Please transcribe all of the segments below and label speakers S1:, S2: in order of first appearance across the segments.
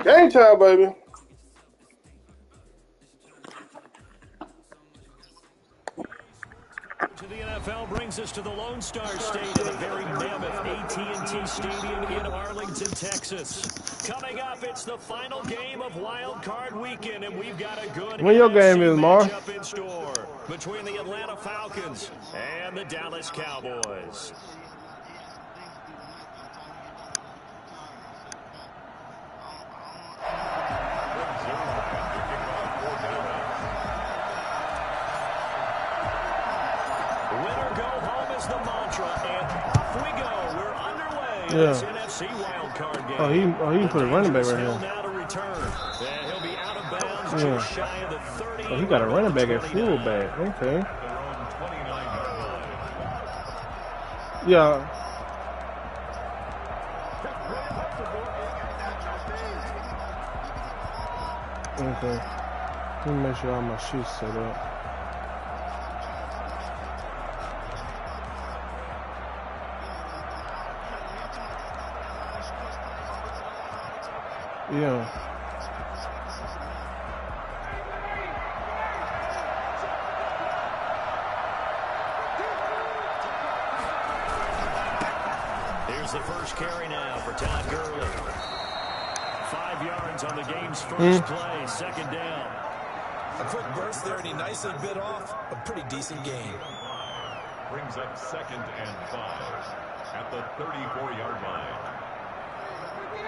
S1: Game time, baby.
S2: To the NFL brings us to the Lone Star Stadium, a very mammoth AT&T Stadium in Arlington, Texas. Coming up, it's the final game of Wild Card Weekend, and we've got a good
S1: When your game is, Mar?
S2: matchup in store between the Atlanta Falcons and the Dallas Cowboys.
S1: Yeah. Oh, he can put a running back right here. Yeah. Oh, he got a running back at fullback. Okay. Yeah. Okay. Let me make sure all my shit's set up. Yeah.
S2: Here's the first carry now for Todd Gurley. 5 yards on the game's first play, second down.
S3: A quick burst there, and he nicely bit off a pretty decent gain.
S4: Brings up 2nd and 5 at the 34-yard line.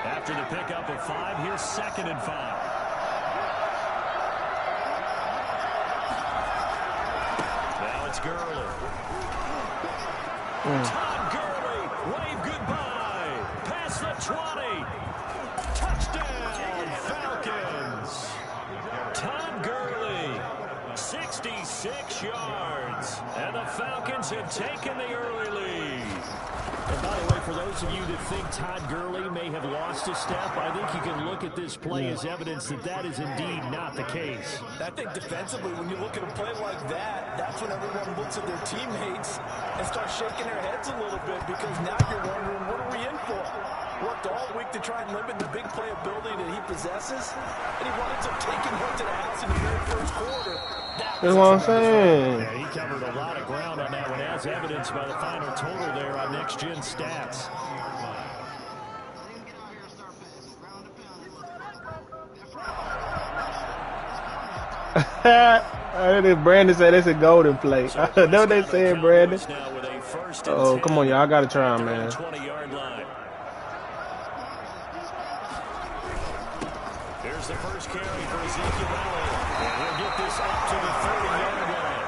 S2: After the pickup of 5, here's 2nd and 5. Now it's Gurley. Todd Gurley, wave goodbye. Past the 20. Touchdown, Falcons. Todd Gurley, 66 yards. And the Falcons have taken the early lead. And by the way, for those of you that think Todd Gurley may have lost a step, I think you can look at this play as evidence that that is indeed not the case.
S3: I think defensively, when you look at a play like that, that's when everyone looks at their teammates and starts shaking their heads a little bit, because now you're wondering, what are we in for? Worked all week to try and limit the big play ability that he possesses, and he winds up taking one to the house in the very first quarter.
S1: That's what I'm saying.
S2: Yeah, he covered a lot of ground on that one, as evidenced by the final total there on Next Gen Stats.
S1: Brandon said it's a golden plate. I know what they saying, Brandon. Oh, come on, y'all. I got to try him, man.
S2: There's the first carry for Ezekiel Elliott. And he'll get this up to the 30-yard line.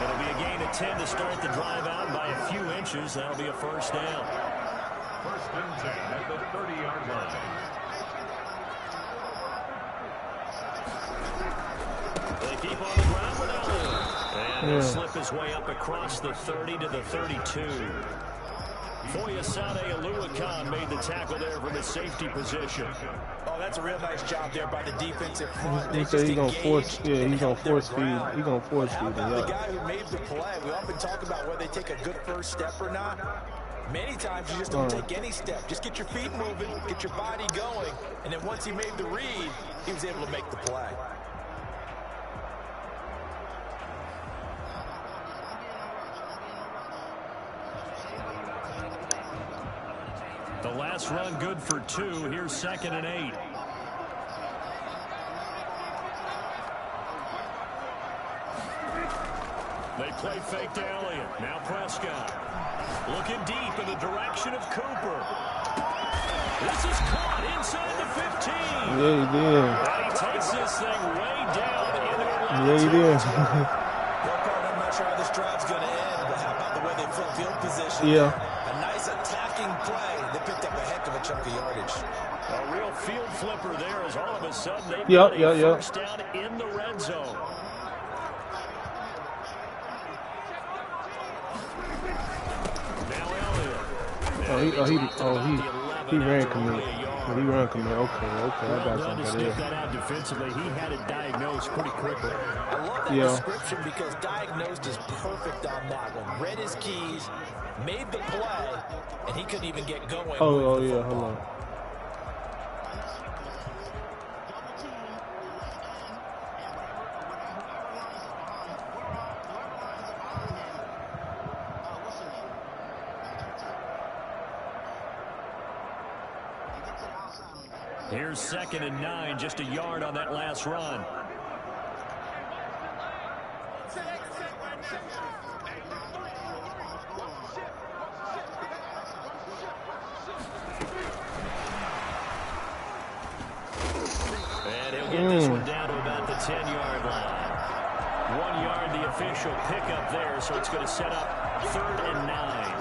S2: It'll be a gain of 10 to start the drive out by a few inches. That'll be a first down.
S4: 1st and 10 at the 30-yard line.
S2: They keep on the ground with Elliott. And he'll slip his way up across the 30 to the 32. Foyesade Oluwakan made the tackle there from his safety position.
S3: Oh, that's a real nice job there by the defensive front.
S1: He said he's gonna force. Yeah, he's gonna force feed. He's gonna force feed.
S3: The guy who made the play. We often talk about whether they take a good first step or not. Many times you just don't take any step. Just get your feet moving, get your body going, and then once he made the read, he was able to make the play.
S2: The last run good for 2. Here's 2nd and 8. They play fake to Elliott. Now Prescott. Looking deep in the direction of Cooper. This is caught inside the 15.
S1: Yeah, he did.
S2: And he takes this thing way down into Atlanta.
S1: Yeah, he did.
S3: I'm not sure how this drive's going to end, but how about the way they flip field position?
S1: Yeah.
S3: A nice attacking play. They picked up a heck of a chunk of yardage.
S2: A real field flipper there as all of a sudden they
S1: Yep,
S2: got a first down in the red zone. Now Elliott.
S1: He ran commit. He ran commit. Okay, I got something
S2: to
S1: for
S2: sniff
S1: that.
S2: that out defensively. He had it diagnosed pretty quickly.
S3: I love that description because diagnosed is perfect on that one. Read his keys, made the play, and he couldn't even get going.
S1: Oh yeah, hold on.
S2: Here's 2nd and 9, just a yard on that last run. And he'll get this one down to about the 10-yard line. 1 yard, the official pickup there, so it's going to set up 3rd and 9.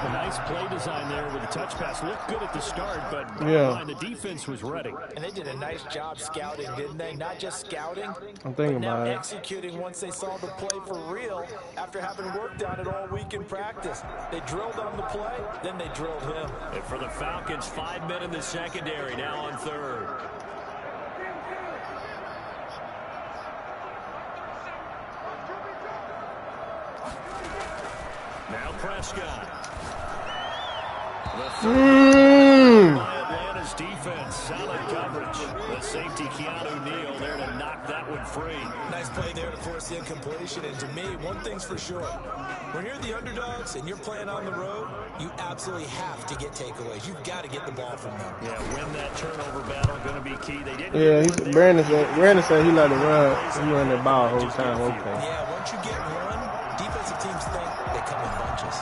S2: A nice play design there with the touch pass. Looked good at the start, but the defense was ready.
S3: And they did a nice job scouting, didn't they? Not just scouting,
S1: I'm thinking
S3: but now
S1: about it.
S3: executing once they saw the play for real after having worked on it all week in practice. They drilled on the play, then they drilled him.
S2: And for the Falcons, 5 men in the secondary, now on 3rd. Now Prescott. Atlanta's defense, solid coverage. The safety Keanu Neal there to knock that one free.
S3: Nice play there to force the incompletion. And to me, one thing's for sure. When you're the underdogs and you're playing on the road, you absolutely have to get takeaways. You've got to get the ball from them.
S2: Yeah, win that turnover battle, going to be key. They didn't.
S1: Yeah, Brandon said he like to run. He run that ball the whole time. Okay.
S3: Yeah, once you get run, defensive teams think they come in bunches.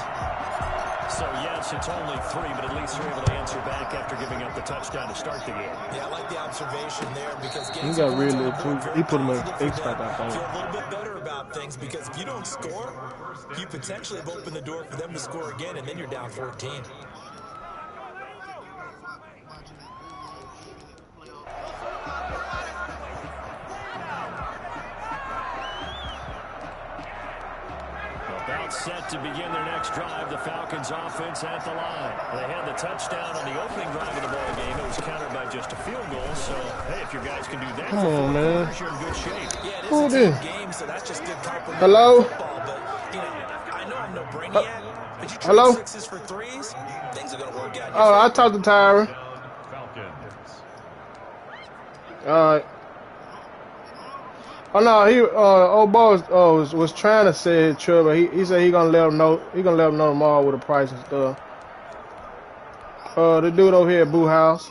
S2: So, yes, it's only 3, but at least they're able to answer back after giving up the touchdown to start the game.
S3: Yeah, I like the observation there because
S1: he got really too. He put him in X-Pac, I think.
S3: Feel a little bit better about things because if you don't score, you potentially have opened the door for them to score again, and then you're down 14.
S2: About set to begin their next drive. The Falcons offense at the line. They had the touchdown on the opening drive of the ball game. It was countered by just a field goal. So, hey, if your guys can do that,
S1: come on, man.
S2: You're in good shape.
S3: Yeah,
S1: who
S3: it is a game, so that's just good compliment.
S1: Hello?
S3: Football, but, you know, I know I'm no brainiac, but you try
S1: Hello?
S3: 6s for 3s, things are going to work out.
S1: Oh, I talked to Tyra. All right. Oh no, old boss was trying to say trouble. He said he gonna let him know. He gonna let him know tomorrow with the price and stuff. The dude over here at Boo House.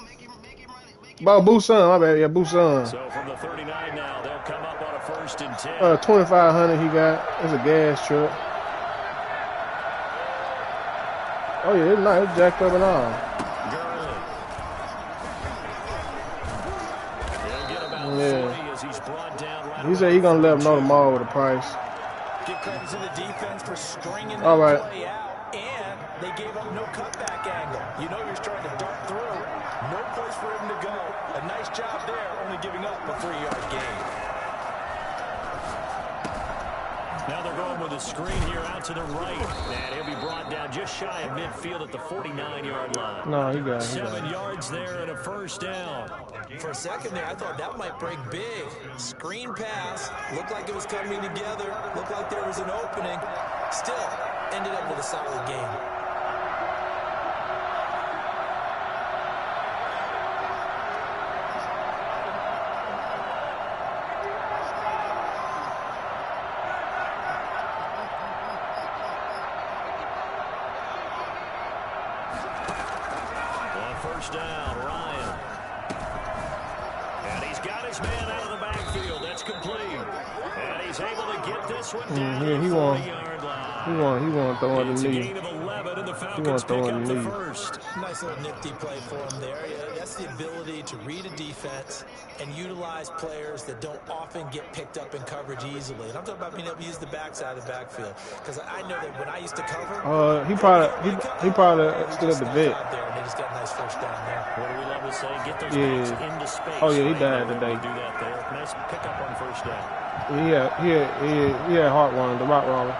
S1: Boo Son, my bad. Yeah, Boo Son.
S2: So from the 39 now, they'll come up on a 1st and 10.
S1: 2,500 he got. It's a gas truck. Oh yeah, it's nice. It's jacked up and all. Yeah. He said he gonna let him know tomorrow with the price.
S3: Give credit to the defense for stringing that play out, and they gave up no cutback angle. You know you're trying to dart through. No place for him to go. A nice job there, only giving up a 3-yard gain.
S2: Now they're going with a screen here out to the right. And he'll be brought down just shy of midfield at the 49-yard line.
S1: No, he got it.
S2: 7 yards there and a 1st down.
S3: For a second there, I thought that might break big. Screen pass. Looked like it was coming together. Looked like there was an opening. Still, ended up with a solid game.
S2: On 1st down, Ryan. And he's got his man out of the backfield. That's complete. And he's able to get this one down to the 40-yard line.
S1: He want to throw it in the knee.
S2: Gain of 11 and the
S1: He
S2: Falcons
S1: want to
S2: pick
S1: throw
S2: up
S1: in
S2: the
S1: the knee.
S2: first.
S3: Nice little nifty play for him there. Yeah, that's the ability to read a defense and utilize players that don't often get picked up in coverage easily. And I'm talking about being able to use the backside of the backfield. Because I know that when I used to cover,
S1: He probably still at the vet.
S3: there, and they just got a nice first down there.
S2: What do we love to say? Get those
S1: Yeah.
S2: backs into space.
S1: Oh, yeah, he
S2: right?
S1: died
S2: They were able
S1: today.
S2: to do that there. Nice pickup on first down.
S1: He had Hartwell, the Rottweiler.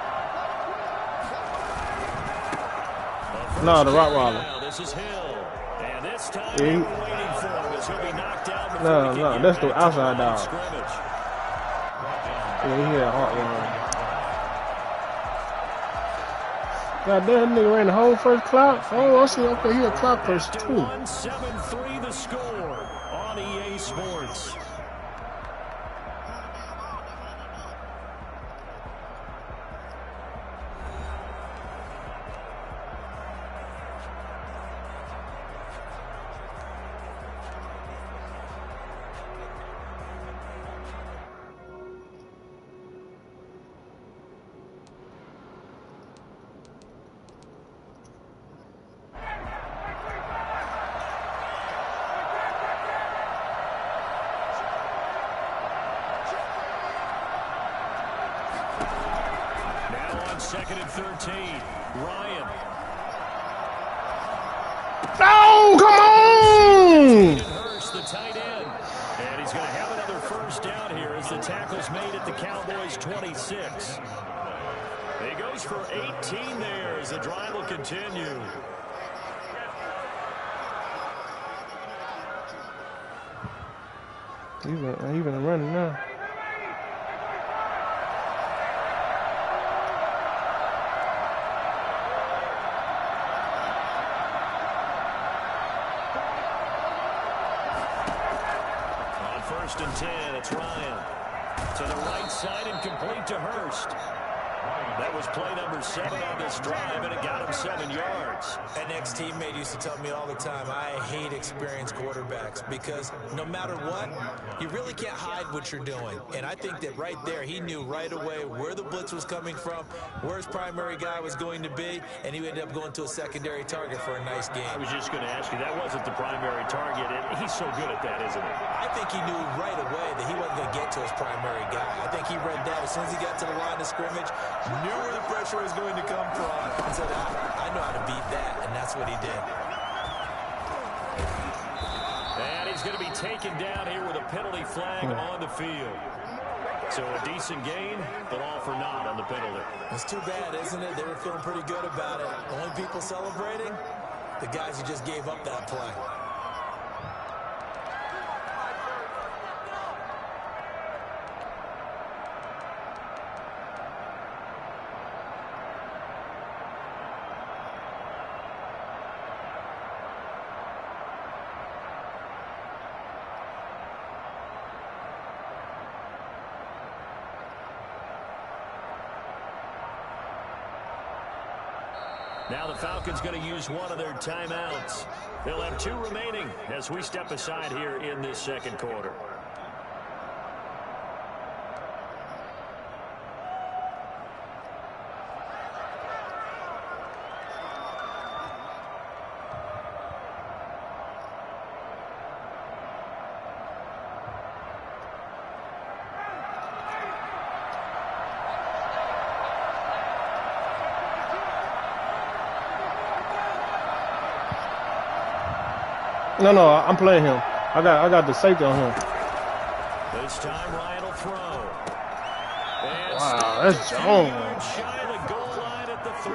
S1: No, the Rottweiler.
S2: Now this is Hill. And this time
S1: Yeah,
S2: they were waiting for him as he'll be knocked down before
S1: No,
S2: he can
S1: no,
S2: get
S1: that's
S2: back
S1: the
S2: to
S1: outside
S2: line of
S1: dog.
S2: scrimmage.
S1: Yeah, he had Hartwell. God damn, that nigga ran the whole first clock. Oh, I see. Okay, he a clock person
S2: After
S1: too.
S2: 1-7-3 the score on EA Sports. Second and 13. Ryan.
S1: Oh, come on!
S2: Hurst, the tight end. And he's going to have another first down here as the tackle's made at the Cowboys' 26. He goes for 18 there as the drive will continue.
S1: Even running now.
S2: First and 10, it's Ryan. To the right side and complete to Hurst. That was play number 7 on this drive, and it got him 7 yards.
S3: An ex-teammate used to tell me all the time, I hate experienced quarterbacks because no matter what, you really can't hide what you're doing. And I think that right there, he knew right away where the blitz was coming from, where his primary guy was going to be, and he ended up going to a secondary target for a nice game.
S2: I was just going to ask you, that wasn't the primary target, and he's so good at that, isn't he?
S3: I think he knew right away that he wasn't going to get to his primary guy. I think he read that as soon as he got to the line of scrimmage, knew where the pressure was going to come from, and said, I know how to beat that, and that's what he did.
S2: And he's going to be taken down here with a penalty flag on the field. So a decent gain, but all for naught on the penalty.
S3: It's too bad, isn't it? They were feeling pretty good about it. Only people celebrating, the guys who just gave up that play.
S2: Now the Falcons going to use one of their timeouts. They'll have 2 remaining as we step aside here in this second quarter.
S1: No, I'm playing him. I got the safety on him.
S2: This time Ryan will throw. And
S1: Wow, that's Jones.
S2: shy of the goal line at the 3.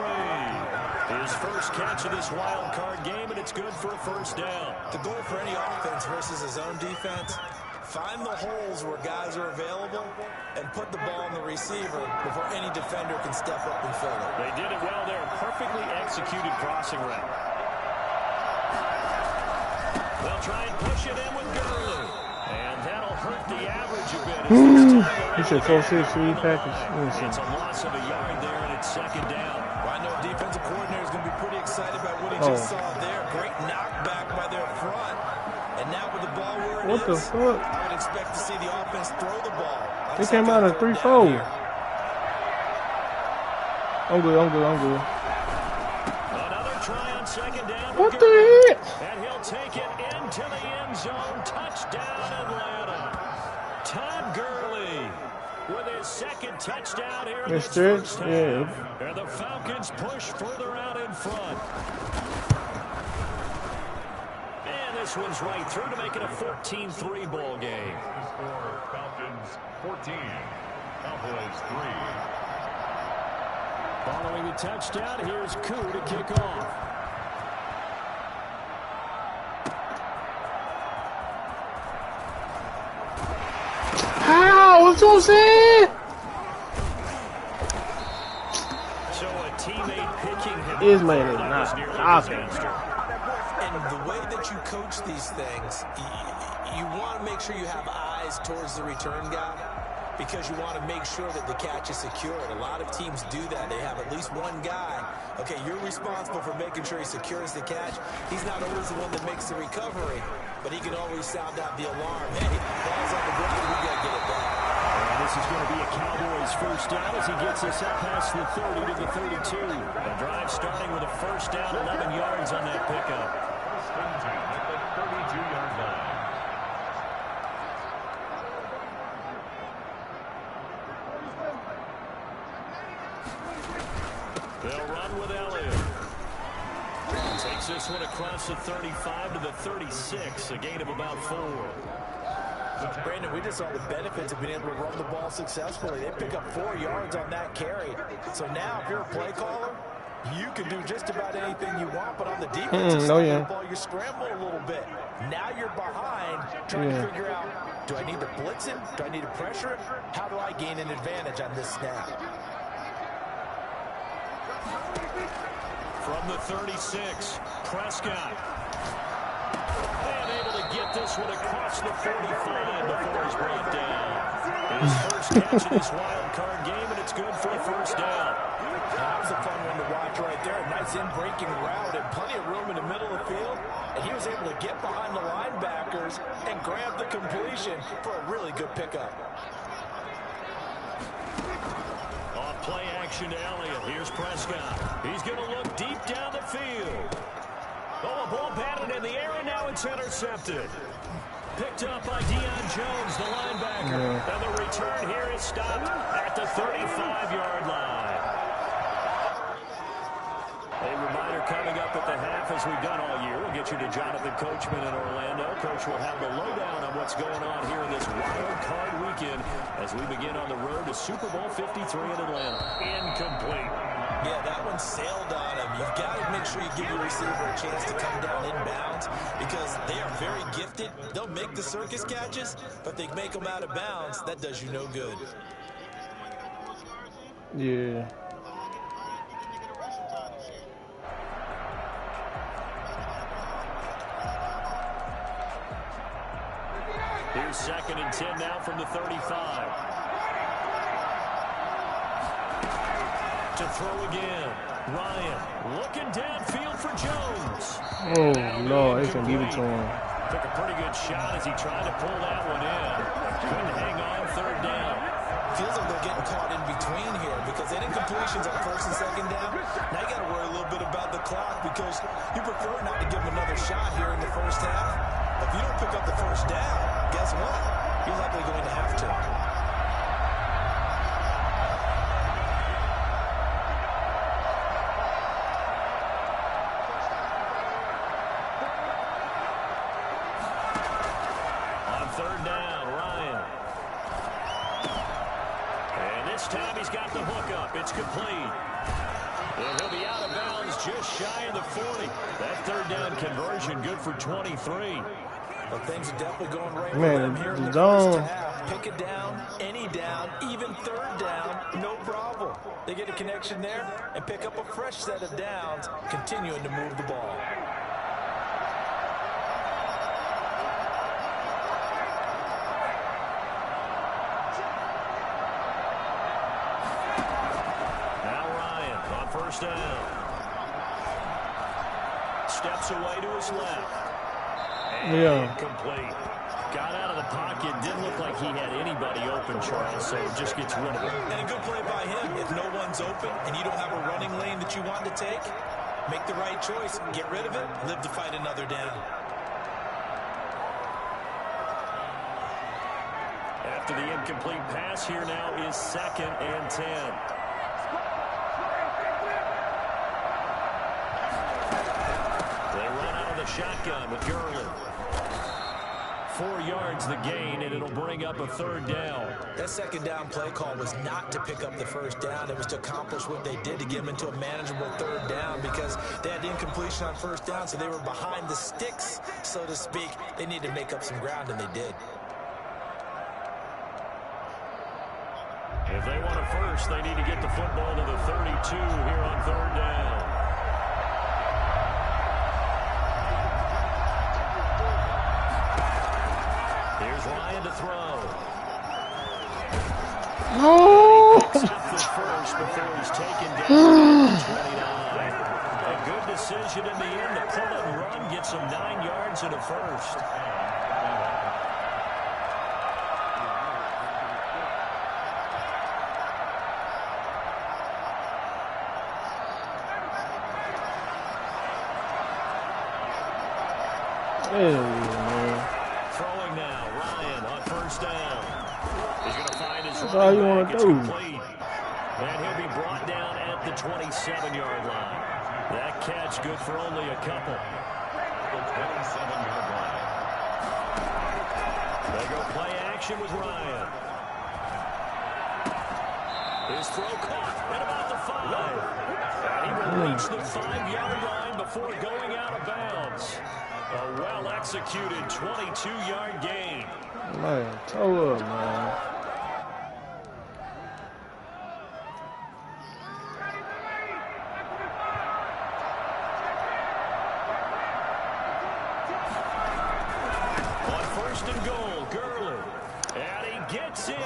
S2: His first catch of this wild card game, and it's good for a first down.
S3: The goal for any offense versus his own defense, find the holes where guys are available and put the ball on the receiver before any defender can step up and fill it.
S2: They did it well there. Perfectly executed crossing route. They'll try and push it in with Gurley. And that'll hurt the average a bit.
S1: He said 4-6-3 package.
S2: It's a loss of a yard there, and it's second down.
S3: Well, I know defensive coordinator is going to be pretty excited about what he just saw there. Great knockback by their front. And now with the ball where it is,
S1: What the fuck?
S3: I would expect to see the offense throw the ball.
S1: He came out of 3-4. I'm good.
S2: Another try on second down.
S1: What the heck?
S2: And he'll take it into the end zone. Touchdown, Atlanta. Todd Gurley with his second touchdown here in this first half.
S1: Yeah.
S2: And the Falcons push further out in front. And this one's right through to make it a 14-3 ball game.
S4: The score, Falcons 14, Cowboys 3.
S2: Following the touchdown, here's Koo to kick off.
S1: How? What's you saying?
S2: So a teammate picking him.
S1: His man is not stopping.
S3: And the way that you coach these things, you want to make sure you have eyes towards the return guy because you want to make sure that the catch is secured. A lot of teams do that. They have at least one guy. Okay, you're responsible for making sure he secures the catch. He's not always the one that makes the recovery, but he can always sound out the alarm. Hey, ball's on the ground. We got to get it back.
S2: And this is going to be a Cowboys first down as he gets us up past the 30 to the 32. The drive starting with a first down, 11 yards on that pickup.
S4: Spin time at the 32-yard line.
S2: They'll run with Elliott. Takes this one across the 35 to the 36, a gain of about 4.
S3: Brandon, we just saw the benefits of being able to run the ball successfully. They pick up 4 yards on that carry. So now, if you're a play caller, you can do just about anything you want, but on the defensive side of the ball, you scramble a little bit. Now you're behind, trying to figure out, do I need to blitz him? Do I need to pressure him? How do I gain an advantage on this snap?
S2: From the 36, Prescott. And able to get this one across the 45 before he's brought down. His first catch of this wild card game, and it's good for a first down.
S3: That was a fun one to watch right there. A nice in-breaking route and plenty of room in the middle of the field. And he was able to get behind the linebackers and grab the completion for a really good pickup.
S2: Off play action to Elliott. Here's Prescott. He's going to look deep down the field. Oh, a ball batted in the air, and now it's intercepted. Picked up by Deion Jones, the linebacker. And the return here is stopped at the 35-yard line. A reminder coming up at the half, as we've done all year. We'll get you to Jonathan Coachman in Orlando. Coach will have the lowdown on what's going on here in this wild card weekend as we begin on the road to Super Bowl 53 in Atlanta. Incomplete.
S3: Yeah, that one sailed on him. You've got to make sure you give your receiver a chance to come down inbounds because they are very gifted. They'll make the circus catches, but they make them out of bounds. That does you no good.
S1: Yeah.
S2: Here's 2nd and 10 now from the 35. To throw again. Ryan looking downfield for Jones.
S1: Oh, no, they can give it to him.
S2: Took a pretty good shot as he tried to pull that one in. Couldn't hang on 3rd down.
S3: Feels like they're getting caught in between here because they didn't completions on 1st and 2nd down. Now you got to worry a little bit about the clock because you prefer not to give them another shot here in the first half. If you don't pick up the first down, guess what? You're likely going to have to.
S2: On 3rd down, Ryan. And this time he's got the hook up. It's complete. And he'll be out of bounds just shy of the 40. That 3rd down conversion good for 23.
S3: But things are definitely going right for
S1: Man,
S3: them here in the
S1: zone.
S3: first half. Pick it down, any down, even 3rd down, no problem. They get a connection there and pick up a fresh set of downs, continuing to move the ball.
S2: Now Ryan on 1st down. Steps away to his left. And incomplete. Got out of the pocket. Didn't look like he had anybody open, Charles, so just gets rid of it.
S3: And a good play by him. If no one's open and you don't have a running lane that you want to take, Make the right choice. Get rid of it. Live to fight another down.
S2: After the incomplete pass, here now is 2nd and 10. They run out of the shotgun with Gurley. 4 yards the gain, and it'll bring up a 3rd down.
S3: That 2nd down play call was not to pick up the 1st down. It was to accomplish what they did to get them into a manageable 3rd down because they had incompletion on 1st down, so they were behind the sticks, so to speak. They needed to make up some ground, and they did.
S2: If they want a first, they need to get the football to the 32 here on 3rd down. Here's Ryan to throw.
S1: No.
S2: He picks up the first before he's taken down at 29. A good decision in the end to pull and run, get some 9 yards and a first. Throwing now, Ryan on 1st down. He's going to find his
S1: That's all you
S2: running
S1: want
S2: back.
S1: to do.
S2: It's complete. And he'll be brought down at the 27-yard line. That catch good for only a couple.
S4: The 27-yard line.
S2: They go play action with Ryan. His throw caught at about the 5. And he will reach the 5-yard line before going out of bounds. A well-executed 22-yard gain.
S1: Man, toe up, man.
S2: On 1st and goal, Gurley. And he gets in.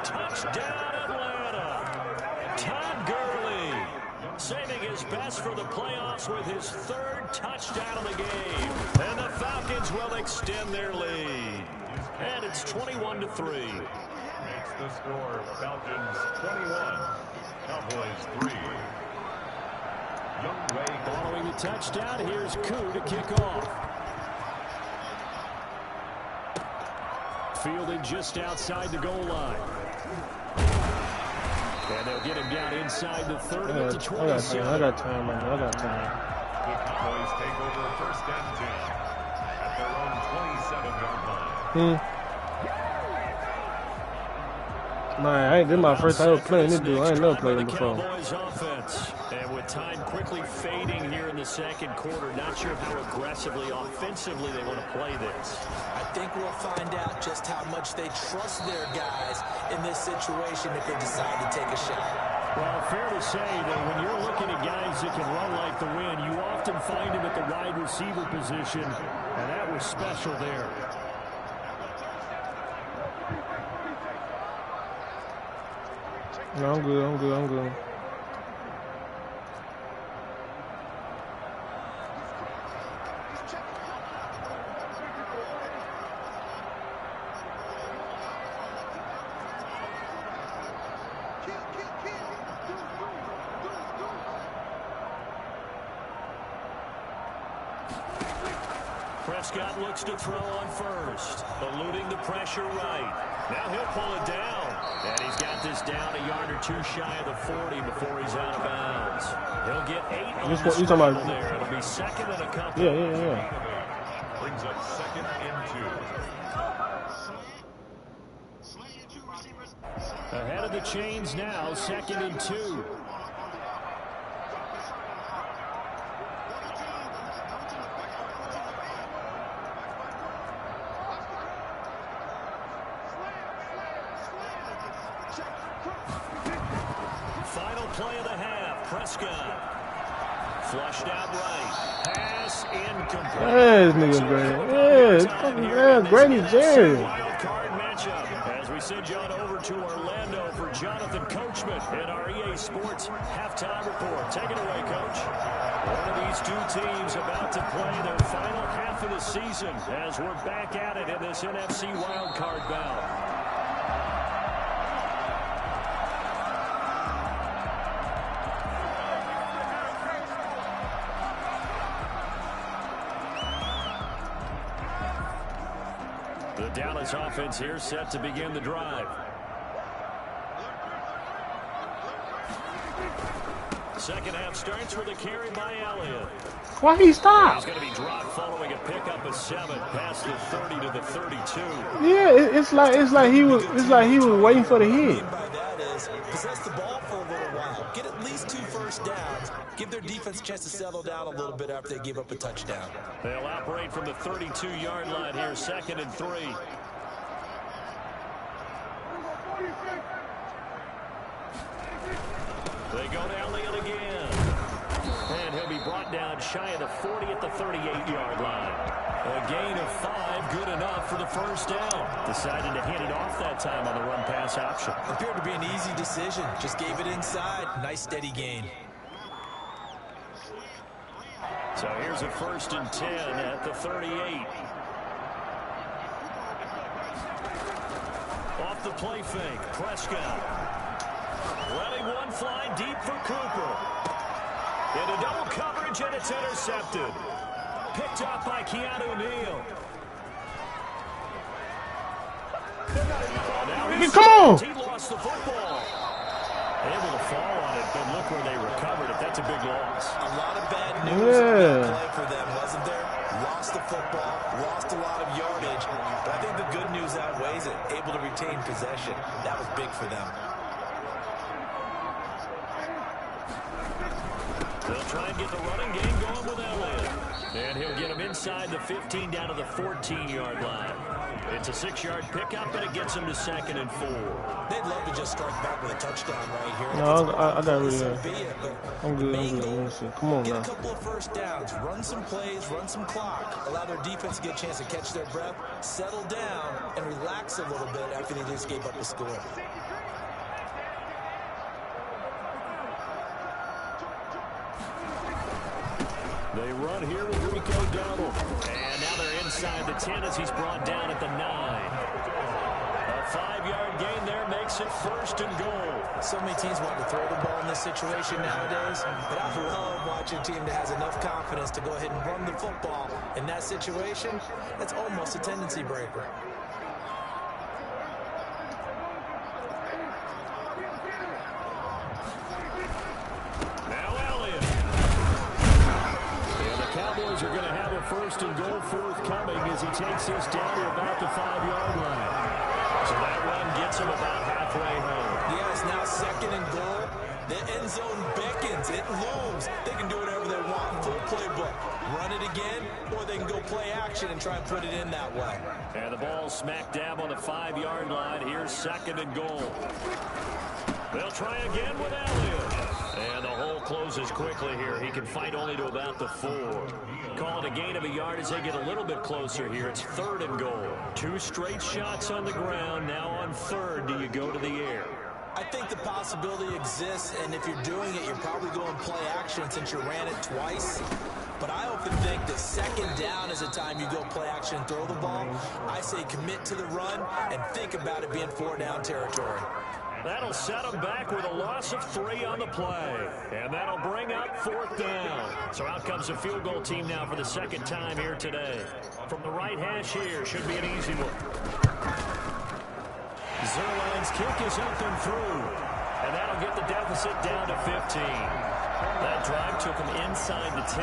S2: Touchdown, Atlanta. Todd Gurley saving his best for the playoffs with his 3rd touchdown of the game. And the Falcons will extend their lead. And it's 21-3.
S4: Makes the score Falcons 21, Cowboys 3. Young Ray
S2: Following the touchdown, here's Koo to kick off. Fielded just outside the goal line. And they'll get him down inside the 30 to 27.
S1: I got time, man. I got time.
S4: The Cowboys take over 1st and 10 at their own 27-yard line.
S1: Man, this is my first time playing this dude. I ain't never played him before.
S2: Cowboys offense. And with time quickly fading here in the 2nd quarter, not sure how aggressively, offensively they want to play this.
S3: I think we'll find out just how much they trust their guys in this situation if they decide to take a shot.
S2: Well, fair to say that when you're looking at guys that can run like the wind, you often find them at the wide receiver position, and that was special there.
S1: No, I'm good.
S2: Prescott looks to throw on 1st, eluding the pressure right. Now he'll pull it down. And he's got this down a yard or 2 shy of the 40 before he's out of bounds. He'll get 8 on the scramble there. It'll be 2nd and a couple.
S1: Yeah.
S4: Brings up 2nd and 2.
S2: Ahead of the chains now, 2nd and 2. Final play of the half. Prescott flushed out right. Pass incomplete.
S1: Yes, nigga, Brady. Yeah, Brady's there.
S2: Wild card matchup. As we send you on over to Orlando for Jonathan Coachman in our EA Sports halftime report. Take it away, Coach. One of these 2 teams about to play their final half of the season as we're back at it in this NFC wild card bout. The Dallas offense here set to begin the drive. Second half starts with a carry by Elliott.
S1: Why he stop?
S2: He's going to be dropped following a pickup of 7 past the 30 to the 32.
S1: Yeah, it's like he was waiting for the hit.
S3: By that is possess the ball for a little while, get at least 2 first downs, give their defense a chance to settle down a little bit after they give up a touchdown.
S2: They'll operate from the 32-yard line here, 2nd and 3. They go to Elliott again. And he'll be brought down shy of the 40 at the 38-yard line. A gain of 5, good enough for the first down. Decided to hand it off that time on the run-pass option.
S3: Appeared to be an easy decision. Just gave it inside. Nice steady gain.
S2: So here's a 1st and 10 at the 38. Off the play fake, Prescott. Letting one fly deep for Cooper. Into double coverage, and it's intercepted. Picked up by Keanu Neal.
S1: Come on!
S2: He lost the football. Able to fall on it, but look where they recovered it. That's a big loss.
S3: A lot of bad news on that play for them, wasn't there? Lost the football, lost a lot of yardage, but I think the good news outweighs it. Able to retain possession. That was big for them.
S2: They'll try and get the running game going with Elliott. And he'll get him inside the 15 down to the 14-yard line. It's a 6-yard pickup, and it gets him to 2nd and 4.
S3: They'd love to just start back with a touchdown right here.
S1: No, I got rid
S3: So
S1: of
S3: be it, but
S1: I'm good. Come on
S3: get
S1: now.
S3: a couple of first downs, run some plays, run some clock, allow their defense to get a chance to catch their breath, settle down, and relax a little bit after they just gave up a score.
S2: They run here with Rico Dowdle. And now they're inside the 10 as he's brought down at the 9. A 5-yard gain there makes it 1st and goal.
S3: So many teams want to throw the ball in this situation nowadays, but I love watching a team that has enough confidence to go ahead and run the football. In that situation, that's almost a tendency breaker.
S2: Cowboys are going to have a 1st and goal forthcoming as he takes this down to about the 5-yard line. So that run gets him about halfway home.
S3: Yeah, it's now 2nd and goal. The end zone beckons. It looms. They can do whatever they want. Full playbook. Run it again, or they can go play action and try and put it in that way.
S2: And the ball smack dab on the 5-yard line. Here's 2nd and goal. They'll try again with Elliott. And the hole closes quickly here. He can fight only to about the 4. Call it a gain of a yard as they get a little bit closer here. It's 3rd and goal. 2 straight shots on the ground. Now on 3rd, do you go to the air?
S3: I think the possibility exists, and if you're doing it, you're probably going play action since you ran it twice. But I often think that 2nd down is a time you go play action and throw the ball. I say commit to the run and think about it being 4-down territory.
S2: That'll set them back with a loss of 3 on the play. And that'll bring up 4th down. So out comes the field goal team now for the 2nd time here today. From the right hash here, should be an easy one. Zerline's kick is up and through. And that'll get the deficit down to 15. That drive took him inside the 10.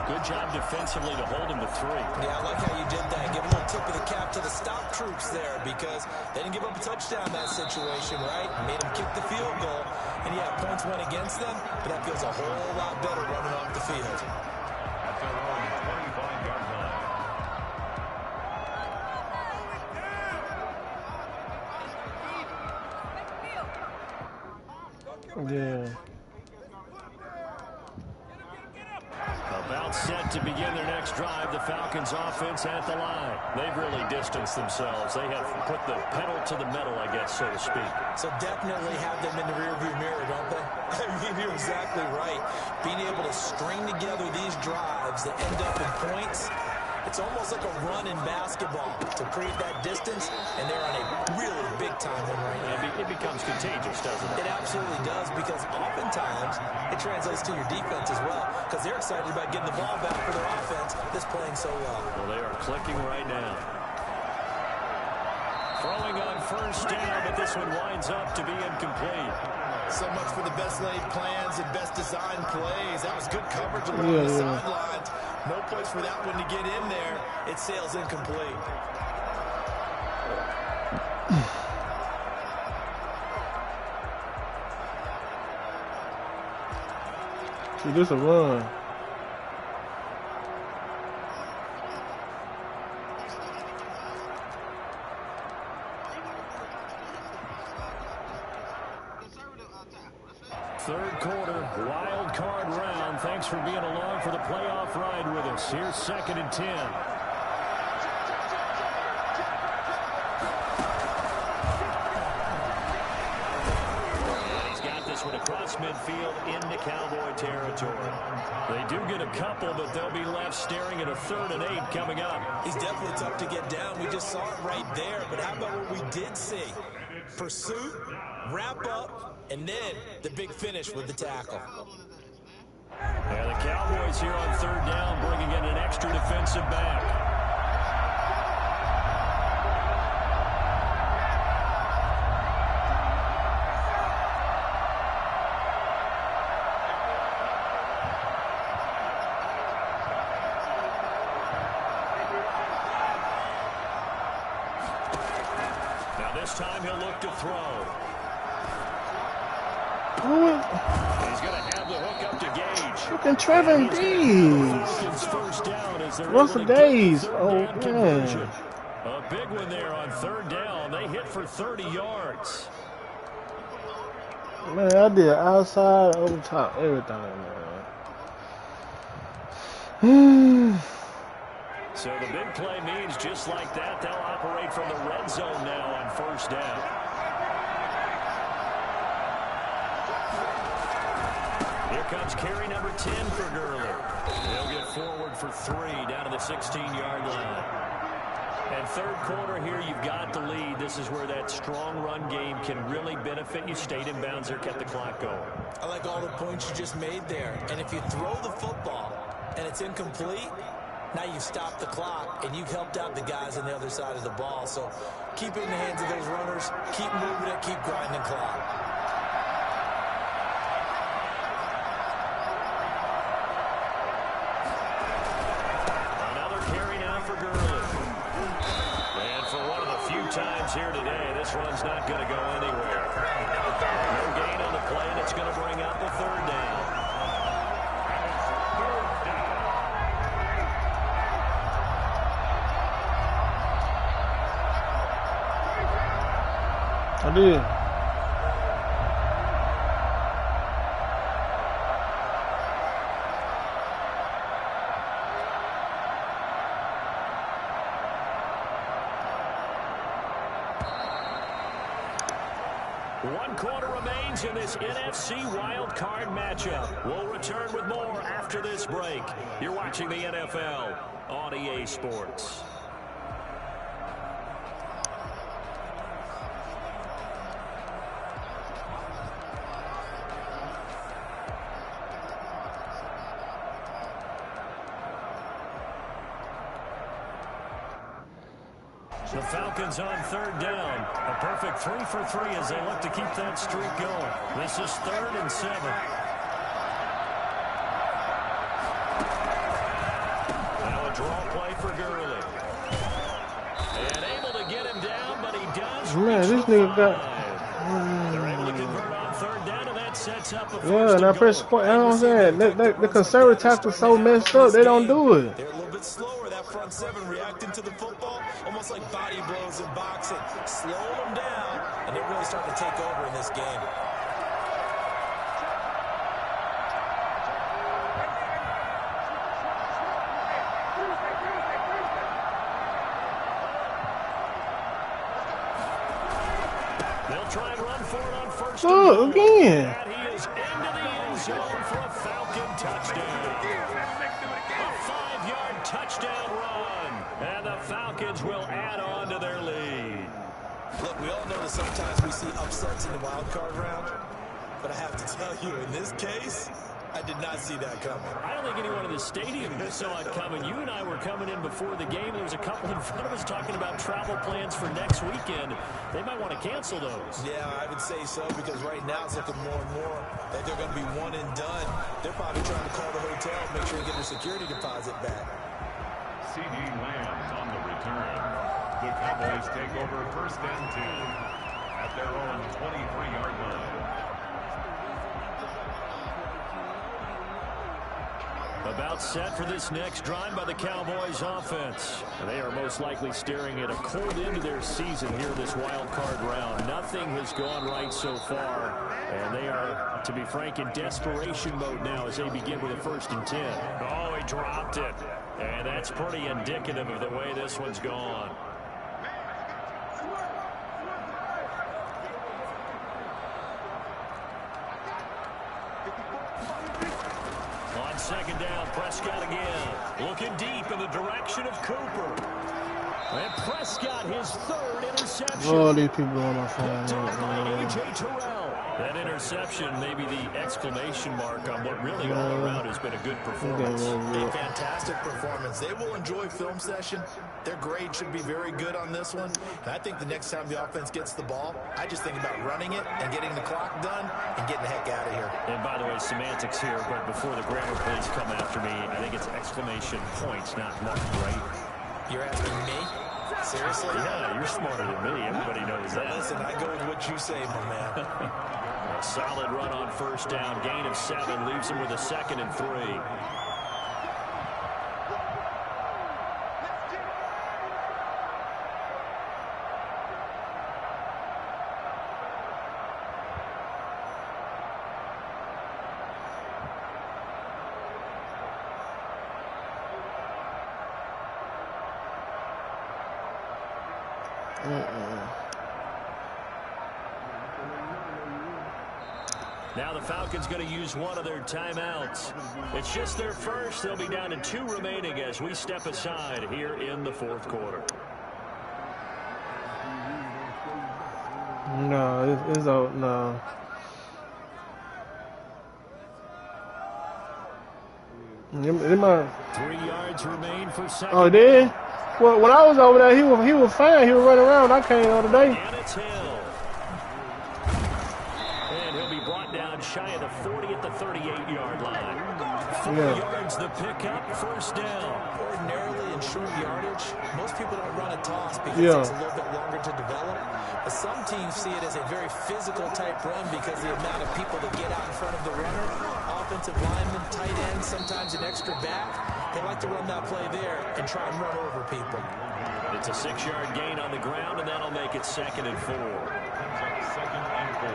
S2: Good job defensively to hold him to 3.
S3: Yeah, I like how you did that. Give a little tip of the cap to the stop troops there because they didn't give up a touchdown in that situation, right? Made them kick the field goal. And yeah, points went against them, but that feels a whole lot better running off the field.
S4: At their own 25-yard line.
S1: Yeah.
S2: About set to begin their next drive, the Falcons offense at the line. They've really distanced themselves. They have put the pedal to the metal, I guess, so to speak.
S3: So definitely have them in the rearview mirror, don't they? I mean, you're exactly right. Being able to string together these drives that end up in points, it's almost like a run in basketball to create that distance, and they're on a really big-time one right now.
S2: It becomes contagious, doesn't it?
S3: It absolutely does, because oftentimes it translates to your defense as well, because they're excited about getting the ball back for their offense that's playing so well.
S2: Well, they are clicking right now. Throwing on first down, but this one winds up to be incomplete.
S3: So much for the best laid plans and best designed plays. That was good coverage along the sidelines. No place for that one to get in there. It sails incomplete.
S1: See, this a run.
S2: Third quarter, wild card round. Thanks for being along for the playoff ride with us. Here's 2nd and 10. And he's got this one across midfield into Cowboy territory. They do get a couple, but they'll be left staring at a 3rd and 8 coming up.
S3: He's definitely tough to get down. We just saw it right there. But how about what we did see? Pursuit, wrap up, and then the big finish with the tackle.
S2: Yeah, the Cowboys here on 3rd down, bringing in an extra defensive back. Now this time he'll look to throw. He's going to have the hook up to Gage.
S1: Fucking Trevor Diggs. What's the days? Oh, man.
S2: A big one there on 3rd down. They hit for 30 yards.
S1: Man, I did outside, over top, everything, man.
S2: So the big play means just like that, they'll operate from the red zone now on 1st down. Here comes carry number 10 for Gurley. They'll get forward for 3 down to the 16-yard line. And 3rd quarter here, you've got the lead. This is where that strong run game can really benefit you. Stayed in bounds there, kept the clock going.
S3: I like all the points you just made there. And if you throw the football and it's incomplete, now you stop the clock and you've helped out the guys on the other side of the ball. So keep it in the hands of those runners. Keep moving it. Keep grinding clock.
S2: Times here today, this run's not going to go anywhere. No gain on the play, and it's going to bring out the 3rd down.
S1: I did.
S2: One quarter remains in this NFC wild card matchup. We'll return with more after this break. You're watching the NFL on EA Sports. The Falcons on 3rd down. A perfect 3 for 3 as they look to keep that streak going. This is 3rd and 7. Now a draw play for Gurley. And able to get him down, but he does.
S1: Man, this nigga got.
S2: They're able to convert on 3rd down, and that sets up a
S1: Yeah, now press point. You know what I'm saying? The conservative tackle so messed up, they don't do it.
S3: They're a little bit slower, that front 7 reacting to the football, almost like body blows in boxing. Slow them down, and they're really starting to take over in this game.
S2: They'll try and run for it on 1st
S1: Look, again.
S2: And he is into the end zone for a Falcon touchdown. A 5-yard touchdown run. And the Falcons will add on to their lead.
S3: Look, we all know that sometimes we see upsets in the wild card round, but I have to tell you, in this case, I did not see that coming.
S2: I don't think anyone in the stadium saw it coming. You and I were coming in before the game. There was a couple in front of us talking about travel plans for next weekend. They might want to cancel those.
S3: Yeah, I would say so, because right now it's looking more and more that they're going to be one and done. They're probably trying to call the hotel and make sure they get their security deposit back.
S4: CD Lamb's on the return. The Cowboys take over 1st and 2 at their own 23-yard line.
S2: About set for this next drive by the Cowboys offense. They are most likely staring at a cold end to their season here this wild card round. Nothing has gone right so far, and they are, to be frank, in desperation mode now as they begin with a 1st and 10. Oh, he dropped it. And that's pretty indicative of the way this one's gone. On 2nd down, Prescott again. Looking deep in the direction of Cooper. And Prescott, his 3rd interception.
S1: Oh, these people on my phone.
S2: A.J. Terrell. That interception may be the exclamation mark on what really all around has been a good performance.
S3: A fantastic performance. They will enjoy film session. Their grade should be very good on this one. And I think the next time the offense gets the ball, I just think about running it and getting the clock done and getting the heck out of here.
S2: And by the way, semantics here, but before the grammar police come after me, I think it's exclamation points, not mark, right?
S3: You're asking me? Seriously?
S2: Yeah, you're smarter than me. Everybody knows that.
S3: Listen, I go with what you say, my man.
S2: A solid run on 1st down. Gain of 7 leaves him with a 2nd and 3. Now the Falcons going to use one of their timeouts. It's just their first. They'll be down to 2 remaining as we step aside here in the 4th quarter.
S1: No, it's out. No. It might.
S2: 3 yards remain for 2nd.
S1: Oh, did? Well, when I was over there, he was fine. He was running around. I came the other day.
S2: And it's Hill. And he'll be brought down shy of the 40 at the 38-yard line. 4 yards the pickup, 1st down.
S3: Ordinarily in short yardage, most people don't run a toss because it takes a little bit longer to develop. But some teams see it as a very physical type run because the amount of people that get out in front of the runner, offensive linemen, tight ends, sometimes an extra back. They like to run that play there and try and run over people.
S2: It's a 6-yard gain on the ground, and that'll make it 2nd and 4.
S4: 2nd and 4.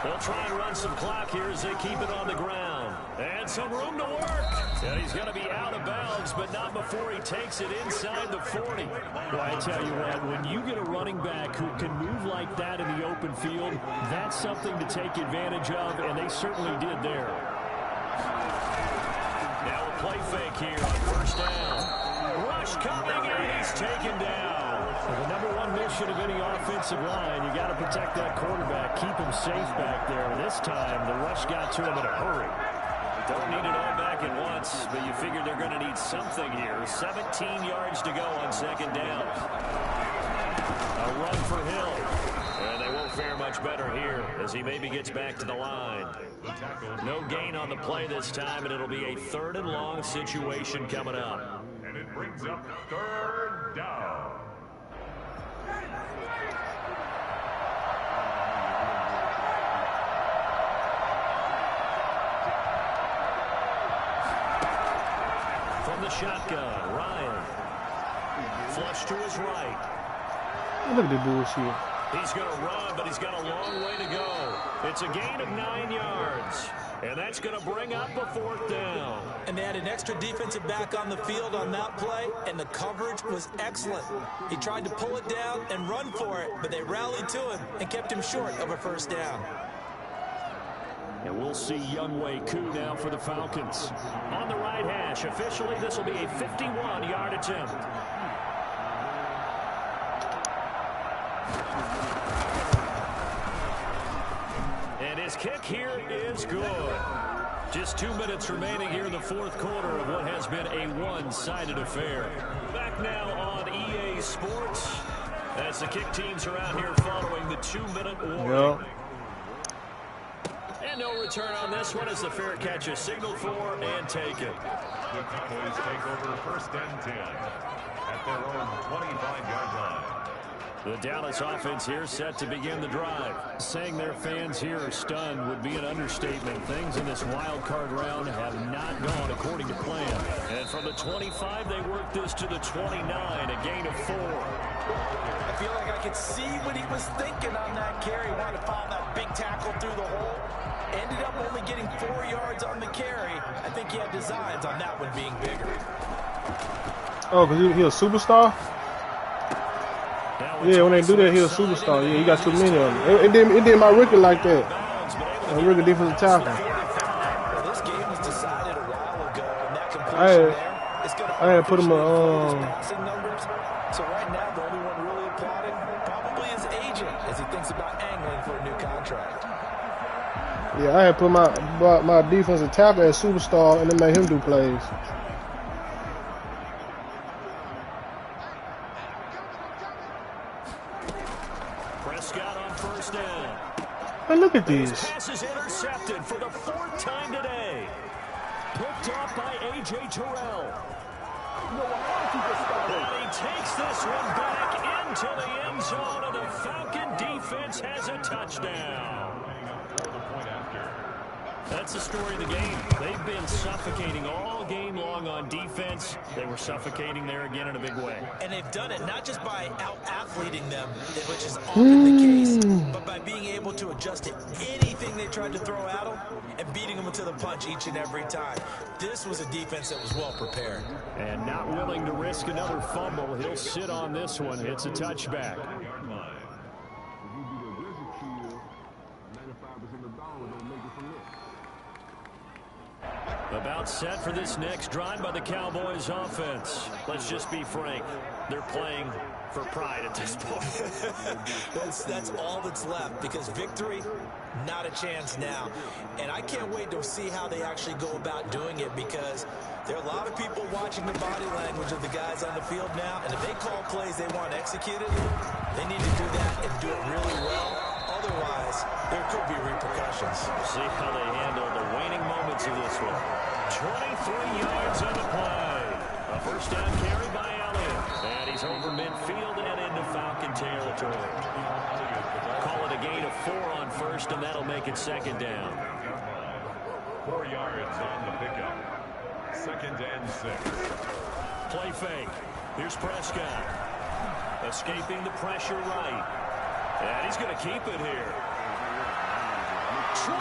S2: They'll try and run some clock here as they keep it on the ground. And some room to work. And he's going to be out of bounds, but not before he takes it inside the 40. Well, I tell you what, when you get a running back who can move like that in the open field, that's something to take advantage of, and they certainly did there. Now a play fake here on 1st down. Rush coming, and he's taken down. Well, the number one mission of any offensive line, you got to protect that quarterback, keep him safe back there. This time, the rush got to him in a hurry. Don't need it all back at once, but you figure they're going to need something here. 17 yards to go on 2nd down. A run for Hill. And they won't fare much better here as he maybe gets back to the line. No gain on the play this time, and it'll be a 3rd and long situation coming up.
S4: And it brings up 3rd down.
S2: From the shotgun, Ryan. Flush to his right.
S1: Look at the bullshit.
S2: He's going to run, but he's got a long way to go. It's a gain of 9 yards. And that's going to bring up a 4th down.
S3: And they had an extra defensive back on the field on that play, and the coverage was excellent. He tried to pull it down and run for it, but they rallied to him and kept him short of a 1st down.
S2: And we'll see Younghoe Koo now for the Falcons. On the right hash, officially this will be a 51-yard attempt. his kick here is good. Just 2 minutes remaining here in the fourth quarter of what has been a one-sided affair. Back now on EA Sports as the kick teams are out here following the 2-minute warning.
S1: Yep.
S2: And no return on this one as the fair catch is signaled for and taken.
S4: The Cowboys take over first and 10 at their own 25-yard line.
S2: The Dallas offense here set to begin the drive. Saying their fans here are stunned would be an understatement. Things in this wild card round have not gone according to plan. And from the 25, they work this to the 29, a gain of 4.
S3: I feel like I could see what he was thinking on that carry. Wanted to follow that big tackle through the hole. Ended up only getting 4 yards on the carry. I think he had designs on that one being bigger.
S1: Oh, because he was a superstar? Yeah, when they do that, he's a superstar. Yeah, he got too many of them. It did my Ricky like that. Ricky defensive tackle.
S3: Well, this game was decided a while ago, and that completion there is going to
S1: I had put him
S3: passing numbers. So right now, the only one really applauding probably his agent as he thinks about angling for a new contract.
S1: Yeah, I had put my defensive tackle as superstar and then made him do plays.
S2: Prescott on first down.
S1: Hey, look at these.
S2: This pass is intercepted for the 4th time today. Picked off by A.J. Terrell. He takes this one back into the end zone, and the Falcon defense has a touchdown. That's the story of the game. They've been suffocating all game long on defense. They were suffocating there again in a big way.
S3: And they've done it not just by out-athleting them, which is often the case, but by being able to adjust to anything they tried to throw at them and beating them to the punch each and every time. This was a defense that was well prepared.
S2: And not willing to risk another fumble. He'll sit on this one. It's a touchback. About set for this next drive by the Cowboys offense. Let's just be frank. They're playing for pride at this point.
S3: That's all that's left, because victory, not a chance now. And I can't wait to see how they actually go about doing it, because there are a lot of people watching the body language of the guys on the field now, and if they call plays they want executed, they need to do that and do it really well. Otherwise, there could be repercussions.
S2: See how they handle the waning moments of this one. 23 yards on the play. A first down carry by Elliott. And he's over midfield and into Falcon territory. Call it a gain of 4 on first, and that'll make it second down.
S4: 4 yards on the pickup. 2nd and 6.
S2: Play fake. Here's Prescott. Escaping the pressure right. And he's going to keep it here. 20.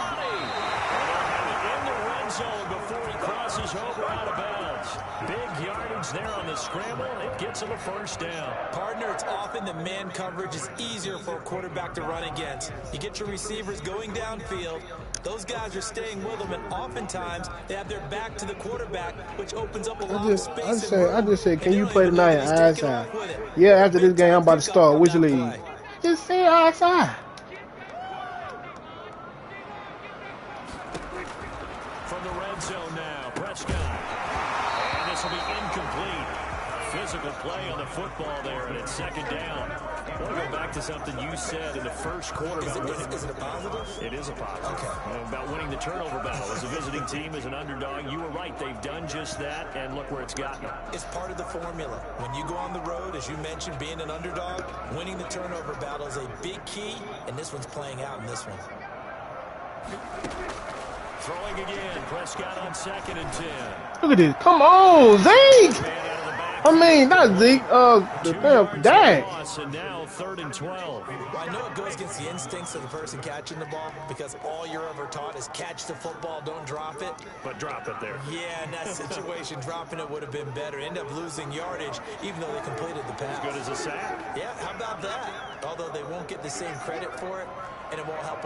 S2: In the red zone before he crosses over out of bounds. Big yardage there on the scramble. It gets him a first down.
S3: Partner, it's often the man coverage is easier for a quarterback to run against. You get your receivers going downfield. Those guys are staying with them, and oftentimes they have their back to the quarterback, which opens up a lot of space.
S1: I just said, can you play tonight outside? Yeah, after this game, I'm about to start. Which league? Just say outside.
S2: From the red zone now, Prescott. And this will be incomplete. Physical play on the football there, and it's second down. I want to go back to something you said in the first quarter.
S3: Is it a positive?
S2: It is a positive.
S3: Okay.
S2: About winning the turnover battle. As a visiting team, as an underdog, you were right. They've done just that, and look where it's gotten them.
S3: It's part of the formula. When you go on the road, as you mentioned, being an underdog, winning the turnover battle is a big key, and this one's playing out in this one.
S2: Throwing again. Prescott on 2nd and 10.
S1: Look at this. Come on, Zeke. I mean, not Zeke. Dak.
S2: And now 3rd and 12.
S3: Well, I know it goes against the instincts of the person catching the ball, because all you're ever taught is catch the football, don't drop it.
S2: But drop it there.
S3: Yeah, in that situation, dropping it would have been better. End up losing yardage, even though they completed the pass.
S2: As good as a sack.
S3: Yeah, how about that? Although they won't get the same credit for it, and it won't help them.